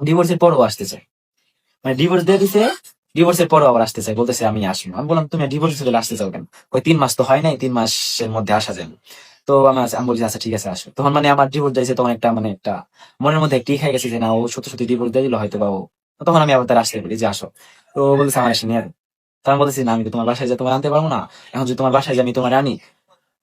ডিভোর্সের পরও আসতে চায়, মানে ডিভোর্স দিয়ে দিছে, ডিভোর্সের পরও আবার আসতে চায়, বলতেছে আমি আসবো। আমি বললাম তুমি ডিভোর্স চলে আসতে চাও কেন? ওই 3 মাস তো হয় নাই, 3 মাসের মধ্যে আসা যায়। তো আমি বলছি আচ্ছা ঠিক আছে আসো। তখন মানে আমার ডিভোর্স দিয়েছে, তখন একটা মানে একটা মনের মধ্যে একটি খাই গেছে যে না ও সত্যি সত্যি ডিভোর্স দিয়ে দিল হয়তো বা ও। তখন আমি আবার তার আসতে বলি যে আসো। তো ও বলতেছে আমার এসে নিয়ে যাবে। তো আমি বলতেছি না আমি তো তোমার বাসায় যা তোমার আনতে পারবো না। এখন যদি তোমার বাসায় যে আমি তোমার আনি,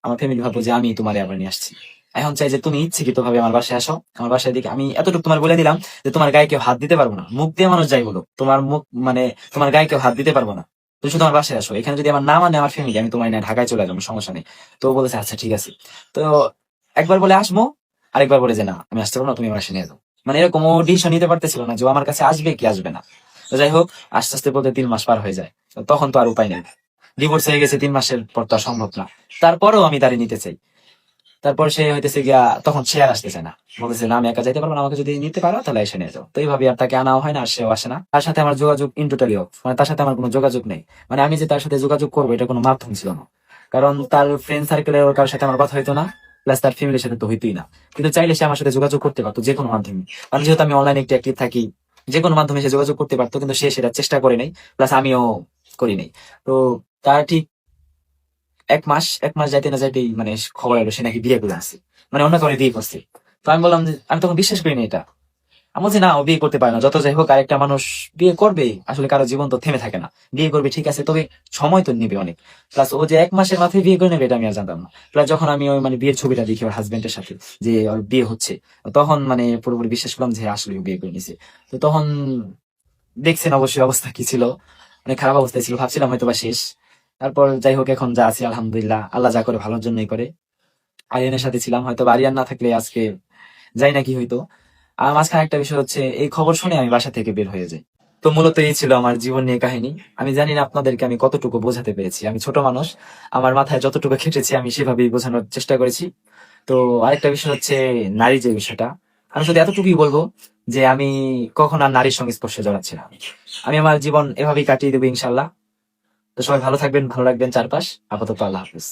আমার ফ্যামিলি ভাববো যে আমি তোমারে আবার নিয়ে আসছি। এখন চাই যে তুমি ইচ্ছাকৃত ভাবে আমার বাসায় আসো, আমার বাসায় দিকে আমি এতটুকু তোমার বলে দিলাম যে তোমার গায়ে কেউ হাত দিতে পারবো না। মুখ দিয়ে মানুষ যাই বলো, তোমার মুখ মানে তোমার গায়ে কেউ হাত দিতে পারবো না। তুমি শুধু আমার বাসায় আসো, এখানে যদি আমার না মানে আমার ফ্যামিলি, আমি তোমার নিয়ে ঢাকায় চলে যাবো, সমস্যা নেই। তো ও বলেছে আচ্ছা ঠিক আছে। তো একবার বলে আসবো, আরেকবার বলে যে না আমি আসতে পারবো না, তুমি আমার বাসায় নিয়ে যাও। মানে এরকম ও ডিসিশন নিতে পারতেছিল না যে ও আমার কাছে আসবে কি আসবে না। তো যাই হোক, আস্তে আস্তে বলতে 3 মাস পার হয়ে যায়। তো তখন তো আর উপায় নেই, ডিভোর্স হয়ে গেছে, 3 মাসের পর তো আর সম্ভব না। তারপরেও আমি তারে নিতে চাই। তারপর সে হইতেছে গিয়া, তখন সে আর আসতেছে না, বলতেছে না আমি একা যাইতে পারবো না, আমাকে যদি নিতে পারো তাহলে এসে নিয়ে যাও। তো এইভাবে আর তাকে আনাও হয় না, আর সেও আসে না। তার সাথে আমার যোগাযোগ ইন টোটালি অফ, মানে তার সাথে আমার কোনো যোগাযোগ নেই। মানে আমি যে তার সাথে যোগাযোগ করবো এটা কোনো মাধ্যম ছিল না, কারণ তার ফ্রেন্ড সার্কেলের কারোর সাথে আমার কথা হইতো না, প্লাস তার ফ্যামিলির সাথে তো হইতোই না। কিন্তু চাইলে সে আমার সাথে যোগাযোগ করতে পারতো যে কোনো মাধ্যমে, কারণ যেহেতু আমি অনলাইনে একটু অ্যাক্টিভ থাকি, যে কোনো মাধ্যমে সে যোগাযোগ করতে পারতো, কিন্তু সে সেটা চেষ্টা করে নাই, প্লাস আমিও করি নাই। তো তার ঠিক 1 মাস যাইতে না যাইতেই মানে খবর এলো সে নাকি বিয়ে করে আসছে, মানে অন্য কাউকে বিয়ে করছে। তো আমি বললাম যে আমি তখন বিশ্বাস করিনি এটা। আমি বলছি না ও বিয়ে করতে পারে না, যত যাই হোক আরেকটা মানুষ বিয়ে করবে, আসলে কারো জীবন তো থেমে থাকে না। বিয়ে করবে ঠিক আছে, তবে সময় তো নিবে অনেক। প্লাস ও যে 1 মাসের মাথায় বিয়ে করে নেবে এটা আমি আর জানতাম না। প্লাস যখন আমি ওই মানে বিয়ের ছবিটা দেখি ওর হাজবেন্ডের সাথে, যে ওর বিয়ে হচ্ছে, তখন মানে পুরোপুরি বিশ্বাস করলাম যে আসলে ও বিয়ে করে নিছে। তো তখন দেখছেন অবশ্যই অবস্থা কি ছিল, অনেক খারাপ অবস্থায় ছিল, ভাবছিলাম হয়তো বা শেষ। তারপর যাই হোক এখন যা আছি আলহামদুলিল্লাহ, আল্লাহ যা করে ভালোর জন্যই করে। আরিয়ানের সাথে ছিলাম, হয়তো বা আরিয়ান না থাকলে আজকে যাই না কি হইতো। আর মাঝখানে একটা বিষয় হচ্ছে, এই খবর শুনে আমি বাসা থেকে বের হয়ে যাই। তো মূলত এই ছিল আমার জীবন নিয়ে কাহিনী। আমি জানি না আপনাদেরকে আমি কতটুকু বোঝাতে পেরেছি, আমি ছোট মানুষ, আমার মাথায় যতটুকু খেটেছি আমি সেভাবেই বোঝানোর চেষ্টা করেছি। তো আরেকটা বিষয় হচ্ছে নারী যে বিষয়টা, আমি শুধু এতটুকুই বলবো যে আমি কখন আর নারীর সঙ্গে স্পর্শে জড়াচ্ছি না। আমি আমার জীবন এভাবেই কাটিয়ে দেবো ইনশাল্লাহ। তো সবাই ভালো থাকবেন, ভালো রাখবেন চারপাশ। আপাতত আল্লাহ হাফিজ।